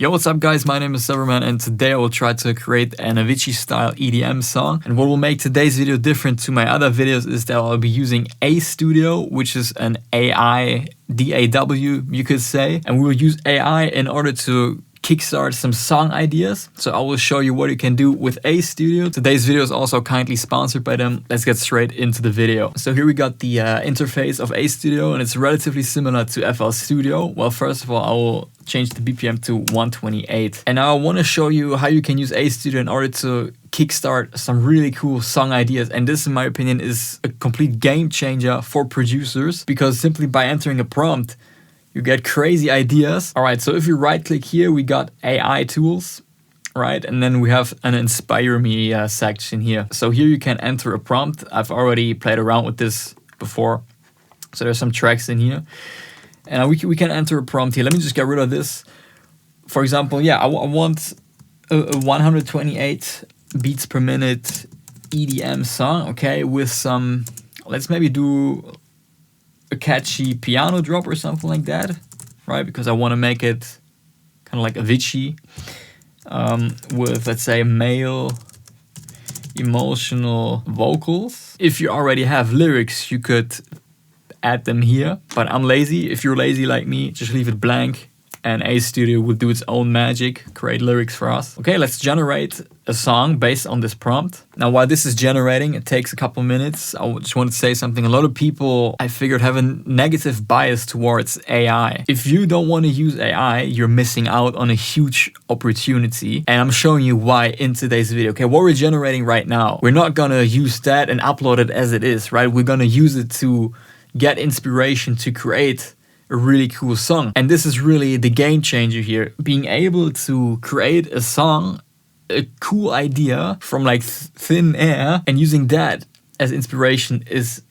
Yo, what's up guys, my name is Severman and today I will try to create an Avicii style EDM song. And what will make today's video different to my other videos is that I'll be using Studio, which is an AI DAW you could say. And we will use AI in order to kickstart some song ideas. So I will show you what you can do with Studio. Today's video is also kindly sponsored by them. Let's get straight into the video. So here we got the interface of Studio and it's relatively similar to FL Studio. Well, first of all, I will change the BPM to 128. And now I want to show you how you can use Studio in order to kickstart some really cool song ideas. And this, in my opinion, is a complete game changer for producers because simply by entering a prompt, you get crazy ideas. All right, so if you right click here, we got AI tools, right? And then we have an inspire me section here. So here you can enter a prompt. I've already played around with this before. So there's some tracks in here. And we can enter a prompt here. Let me just get rid of this. For example, yeah, I want a 128 beats per minute EDM song, okay? With some, let's maybe do a catchy piano drop or something like that, right? Because I want to make it kind of like Avicii with, let's say, male emotional vocals. If you already have lyrics, you could add them here, but I'm lazy. If you're lazy like me, just leave it blank and Studio will do its own magic, create lyrics for us. Okay, let's generate a song based on this prompt. Now, while this is generating, it takes a couple minutes. I just want to say something. A lot of people, I figured, have a negative bias towards AI. If you don't want to use AI, you're missing out on a huge opportunity. And I'm showing you why in today's video. Okay, what we're generating right now, we're not gonna use that and upload it as it is, right? We're gonna use it to get inspiration to create a really cool song. And this is really the game changer here. Being able to create a song, a cool idea from like thin air, and using that as inspiration is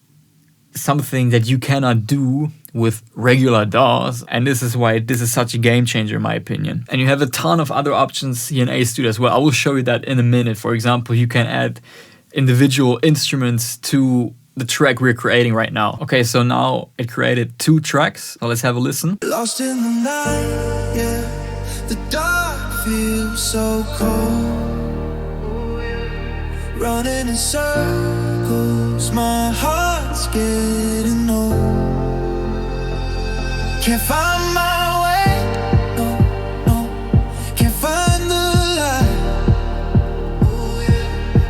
something that you cannot do with regular DAWs. And this is why this is such a game changer in my opinion. And you have a ton of other options here in Studio as well. I will show you that in a minute. For example, you can add individual instruments to the track we're creating right now. Okay, so now it created 2 tracks. So let's have a listen. Lost in the night, yeah. The dark feels so cold. Running in circles, my heart's getting old. Can't find my way, no, no. Can't find the light,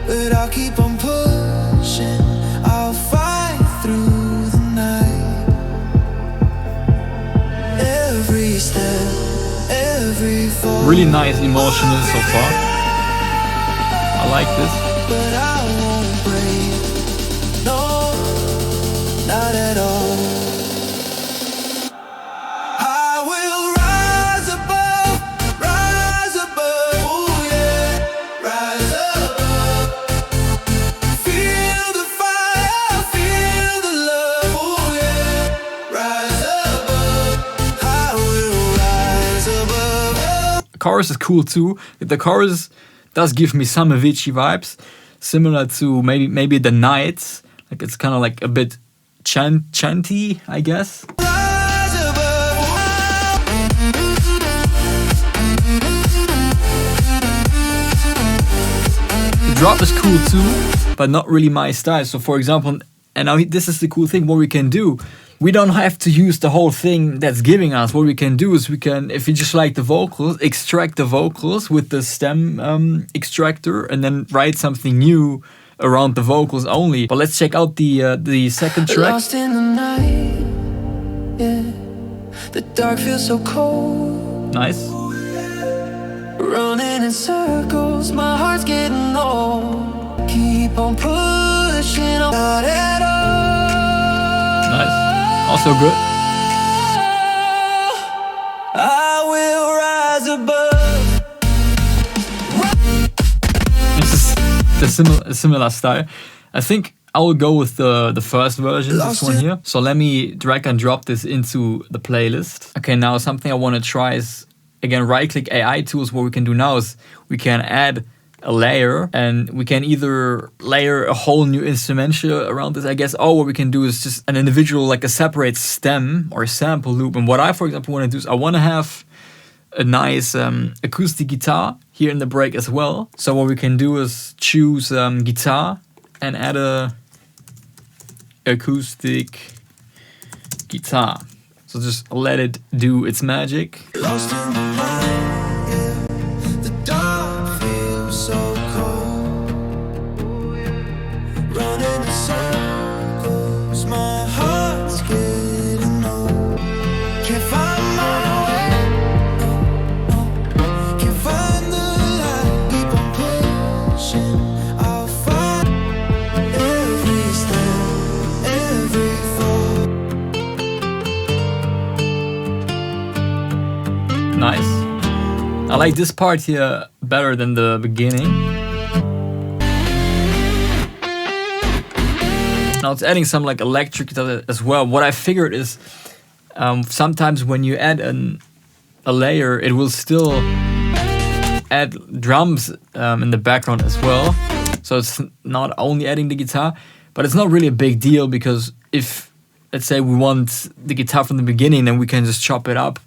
but I'll keep on pushing. I'll fight through the night. Every step, every fall. Really nice emotional so far. I like this. But I won't break, no, not at all. I will rise above, oh yeah, rise above. Feel the fire, feel the love, oh yeah, rise above. I will rise above. The chorus is cool too. The chorus does give me some Avicii vibes, similar to maybe The Nights. Like it's kind of like a bit chanty, I guess. The drop is cool too, but not really my style. So for example, and now this is the cool thing, what we can do. We don't have to use the whole thing that's giving us. What we can do is we can, if you just like the vocals, extract the vocals with the stem extractor and then write something new around the vocals only. But let's check out the second track. Lost in the night, yeah. The dark feels so cold. Nice. Running in circles, my heart's getting old. Keep on pushing, not at all. Nice. Also good. I will rise above. This is a similar style. I think I will go with the first version, this one here. So let me drag and drop this into the playlist. Okay, now something I want to try is, again, right-click AI tools. What we can do now is we can add a layer and we can either layer a whole new instrumental around this, I guess. Or what we can do is just an individual, like a separate stem or sample loop. And what I, for example, want to do is I want to have a nice acoustic guitar here in the break as well. So what we can do is choose guitar and add a acoustic guitar. So just let it do its magic. Lost in the night, yeah. The dark feels so cold. Running in circles, my heart's getting old. Can't find my way, can't find the light. Keep on pushing, I'll find every step, every fall. Nice. I like this part here better than the beginning. Now it's adding some like electric guitar as well. What I figured is sometimes when you add a layer, it will still add drums in the background as well. So it's not only adding the guitar, but it's not really a big deal, because if, let's say, we want the guitar from the beginning, then we can just chop it up,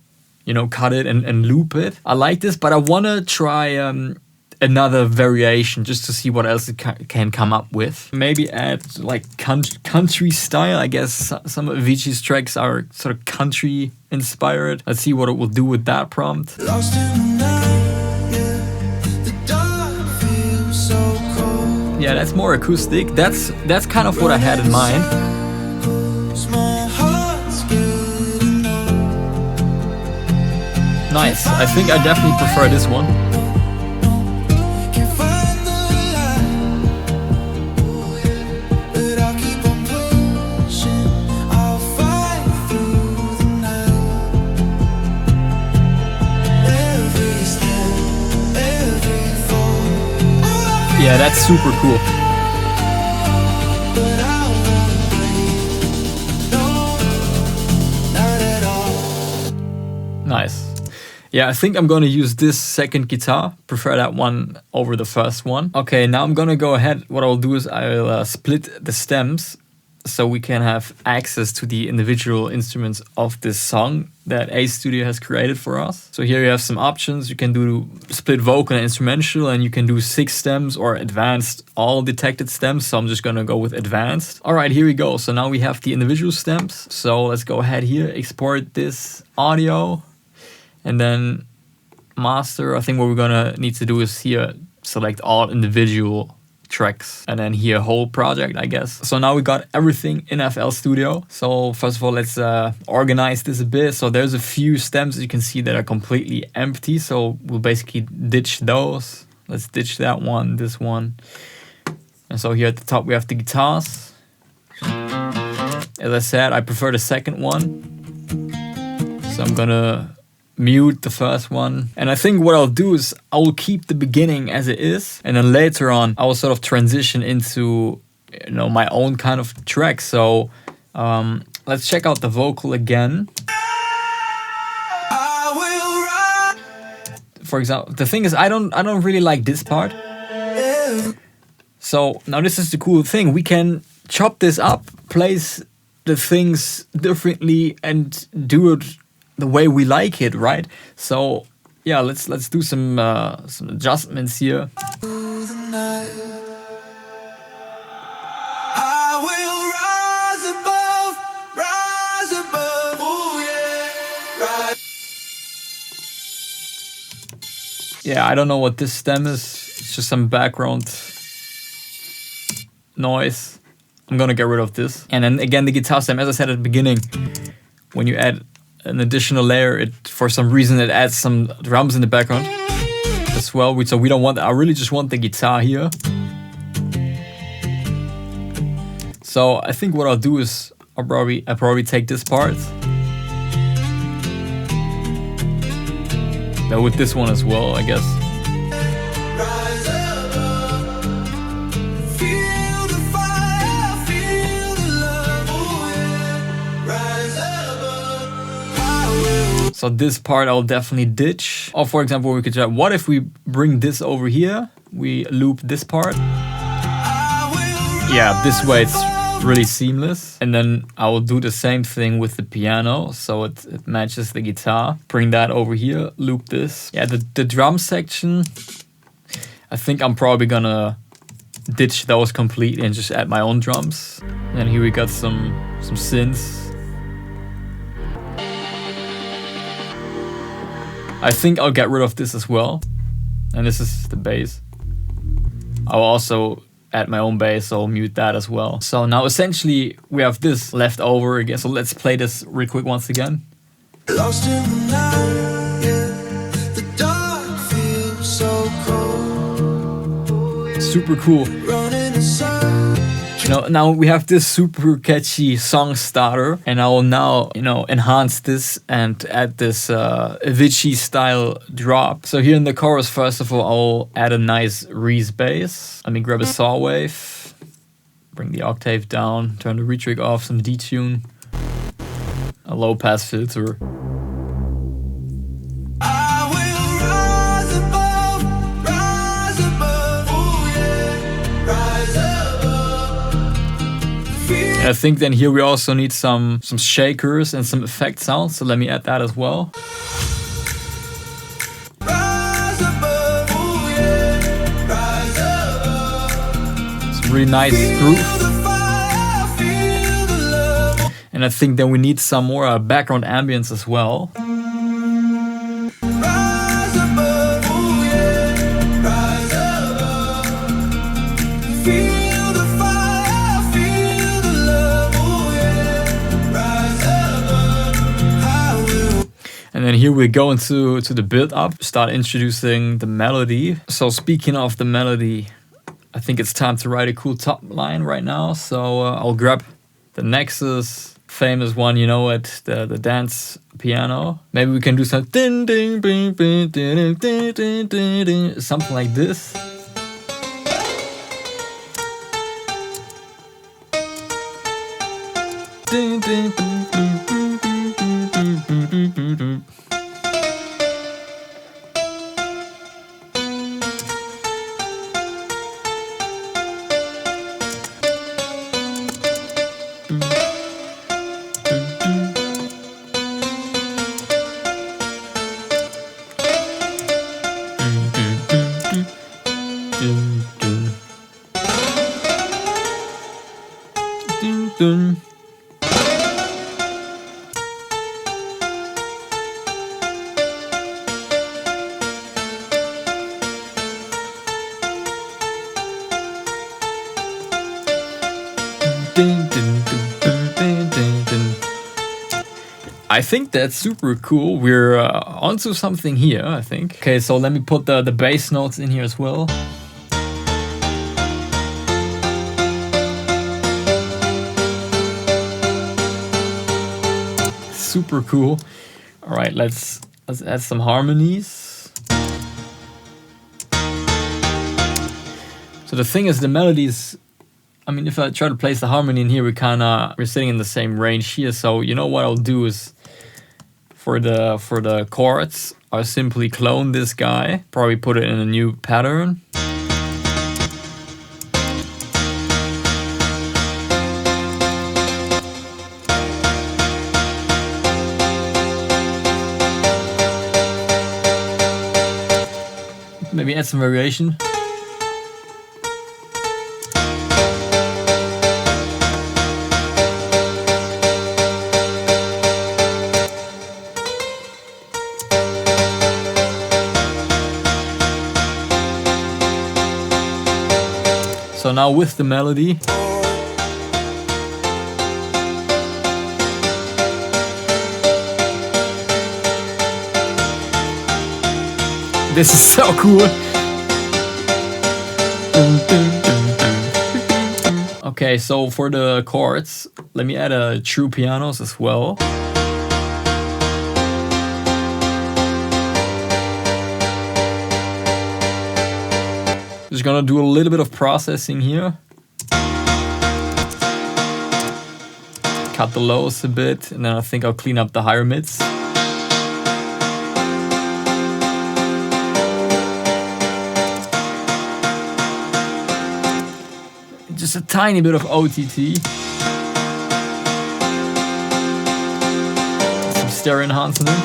you know, cut it and loop it. I like this, but I want to try another variation just to see what else it can come up with. Maybe add like country style. I guess some of Avicii's tracks are sort of country inspired. Let's see what it will do with that prompt. Lost in the night, yeah. The dark feels so cold. Yeah, that's more acoustic. That's kind of what I had in mind. My heart's getting old. Nice. I think I definitely prefer this one. Can't find the light, but I'll keep on pushing. I'll fight through the night. Every step, every fall. Yeah, that's super cool. But I won't break. No, not at all. Nice. Yeah, I think I'm gonna use this second guitar. Prefer that one over the first one. Okay, now I'm gonna go ahead. What I'll do is I'll split the stems so we can have access to the individual instruments of this song that A Studio has created for us. So here you have some options. You can do split vocal and instrumental, and you can do 6 stems or advanced all detected stems. So I'm just gonna go with advanced. All right, here we go. So now we have the individual stems. So let's go ahead here, export this audio, and then master. I think what we're gonna need to do is here select all individual tracks, and then here whole project, I guess. So now we got everything in FL Studio. So first of all, let's organize this a bit. So there's a few stems that you can see that are completely empty. So we'll basically ditch those. Let's ditch that one, this one. And so here at the top we have the guitars. As I said, I prefer the second one. So I'm gonna mute the first one. And I think what I'll do is I will keep the beginning as it is, and then later on I will sort of transition into, you know, my own kind of track. So let's check out the vocal again. I will run. For example, the thing is I don't really like this part. So now this is the cool thing. We can chop this up, place the things differently, and do it the way we like it, right? So yeah, let's do some adjustments here. Through the night. I will rise above, ooh yeah, rise. Yeah, I don't know what this stem is. It's just some background noise. I'm gonna get rid of this. And then again, the guitar stem, as I said at the beginning, when you add an additional layer, it for some reason it adds some drums in the background as well. So we don't want that. I really just want the guitar here. So I think what I'll do is I'll probably take this part. Now with this one as well, I guess. Rise above. Feel the fire, feel the love, ooh yeah, rise above. I will. So this part I'll definitely ditch. Or for example, we could try, what if we bring this over here? We loop this part. I will Yeah, this way it's really seamless. And then I will do the same thing with the piano, so it matches the guitar. Bring that over here, loop this. Yeah, the drum section, I think I'm probably gonna ditch those completely and just add my own drums. And here we got some synths. I think I'll get rid of this as well. And this is the bass. I'll also add my own bass, so I'll mute that as well. So now essentially we have this left over again. So let's play this real quick once again. Lost in the night, yeah. The dark feels so cold. Super cool. Running inside. Now we have this super catchy song starter, and I will now, enhance this and add this Avicii style drop. So here in the chorus, first of all, I'll add a nice Reese bass. Let me grab a saw wave, bring the octave down, turn the retrig off, some detune, a low pass filter. I think then here we also need some shakers and some effect sounds, so let me add that as well. Some really nice groove. And I think then we need some more background ambience as well. And then here we go into the build up, start introducing the melody. So speaking of the melody, I think it's time to write a cool top line right now. So I'll grab the Nexus famous one, you know it, the dance piano. Maybe we can do some ding ding ding ding ding ding ding ding, something like this. Ding ding ding. I think that's super cool. We're onto something here, I think. Okay, so let me put the bass notes in here as well. Super cool. All right, let's add some harmonies. So the thing is, the melodies, I mean, if I try to place the harmony in here, we're sitting in the same range here. So you know what I'll do is, for the chords, I'll simply clone this guy, probably put it in a new pattern. Maybe add some variation. So now with the melody, this is so cool. Okay, so for the chords, let me add a true pianos as well. Just gonna do a little bit of processing here. Cut the lows a bit, and then I think I'll clean up the higher mids. Just a tiny bit of OTT. Some stereo enhancement.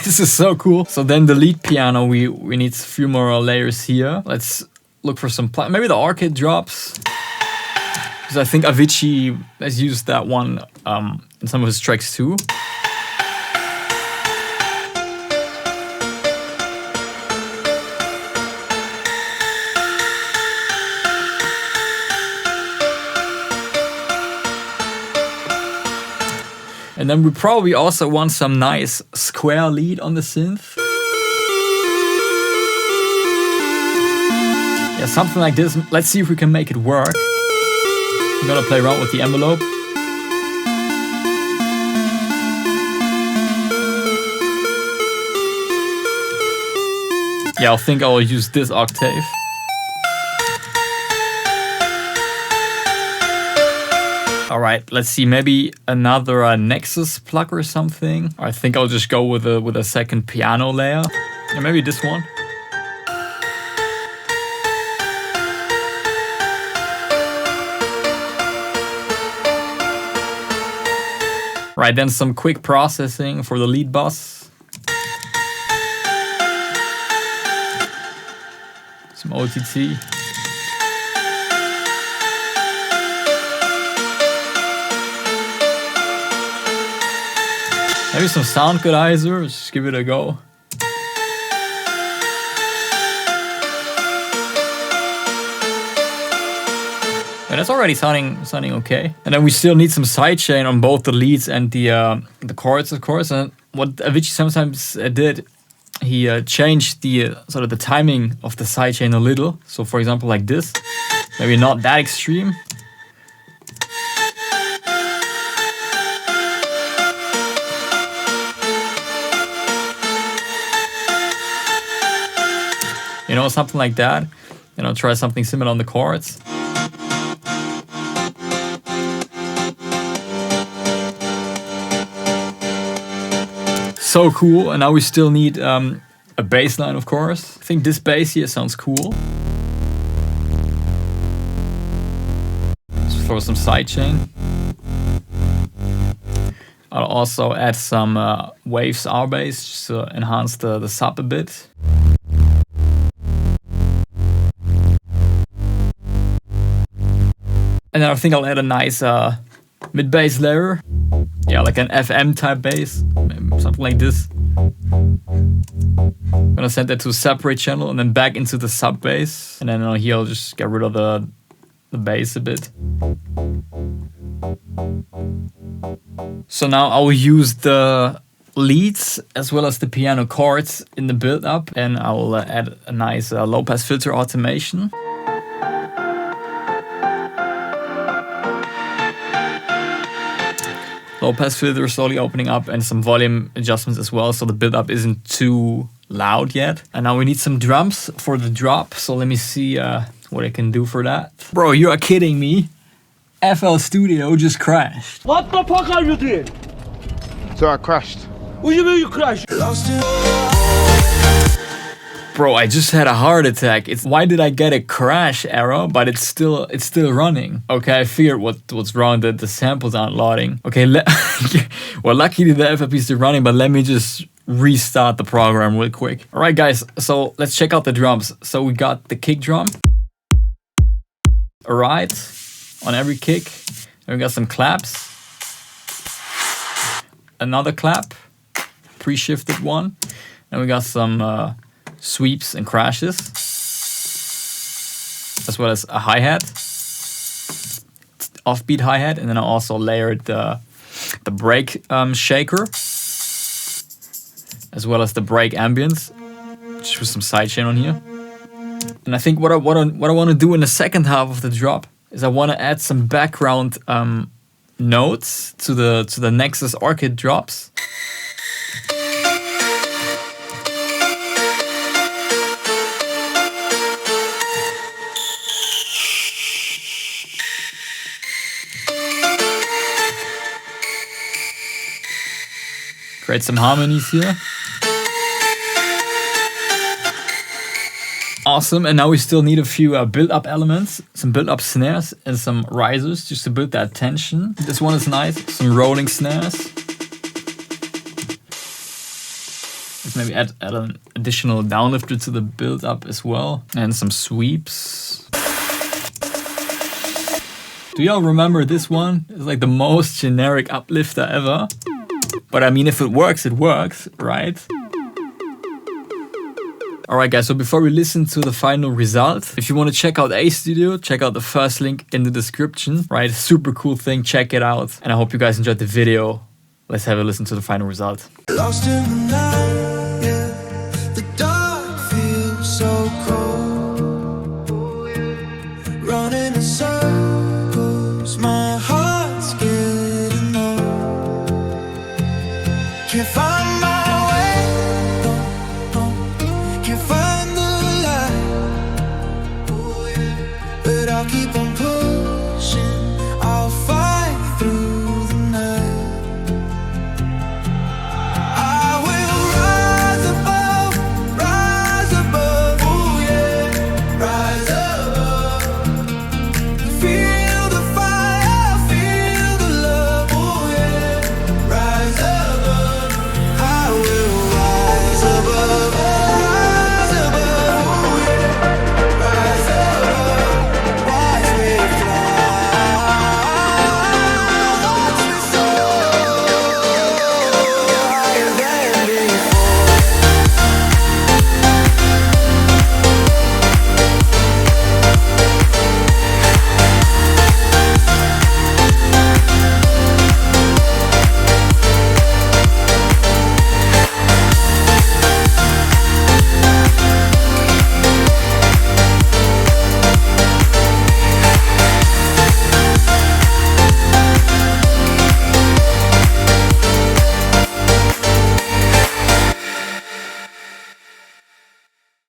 This is so cool. So then the lead piano, we need a few more layers here. Let's look for some, maybe the arcade drops. Because I think Avicii has used that one in some of his tracks too. And then we probably also want some nice square lead on the synth. Yeah, something like this. Let's see if we can make it work. I'm gonna play around with the envelope. Yeah, I think I'll use this octave. All right, let's see, maybe another Nexus plug or something. I think I'll just go with a second piano layer. Yeah, maybe this one. Right, then some quick processing for the lead bass. Some OTT. Maybe some sound equalizer, just give it a go. And that's already sounding okay. And then we still need some sidechain on both the leads and the chords, of course. And what Avicii sometimes did, he changed the sort of the timing of the sidechain a little. So for example, like this, maybe not that extreme. You know, something like that. You know, try something similar on the chords. So cool. And now we still need a bass line, of course. I think this bass here sounds cool. Let's throw some sidechain. I'll also add some waves R bass just to enhance the sub a bit. And then I think I'll add a nice mid bass layer. Yeah, like an FM type bass, something like this. I'm gonna send that to a separate channel and then back into the sub bass. And then here I'll just get rid of the bass a bit. So now I will use the leads as well as the piano chords in the build up, and I will add a nice low pass filter automation. Low pass filter slowly opening up and some volume adjustments as well, so the build up isn't too loud yet. And now we need some drums for the drop, so let me see what I can do for that. Bro, you are kidding me. FL Studio just crashed. What the fuck are you doing? So I crashed. What do you mean you crashed? Bro, I just had a heart attack. Why did I get a crash error, but it's still running? Okay, I figured what's wrong, that the samples aren't loading. Okay, well, luckily the FFP is still running, but let me just restart the program real quick. All right, guys, so let's check out the drums. So we got the kick drum. All right, on every kick. Then we got some claps. Another clap, pre-shifted one. And we got some sweeps and crashes, as well as a hi-hat, offbeat hi-hat, and then I also layered the break shaker, as well as the break ambience, just with some sidechain on here. And I think what I want to do in the second half of the drop is I want to add some background notes to the Nexus Orchid drops. Create some harmonies here. Awesome, and now we still need a few build-up elements, some build-up snares and some risers just to build that tension. This one is nice, some rolling snares. Let's maybe add an additional downlifter to the build-up as well, and some sweeps. Do y'all remember this one? It's like the most generic uplifter ever. But I mean, if it works, right? Alright guys, so before we listen to the final result, if you want to check out A-Studio, check out the first link in the description, right? Super cool thing, check it out. And I hope you guys enjoyed the video. Let's have a listen to the final result. Lost in the night, yeah. The dark feels so cold. Running in circles, my heart's getting old. Can't find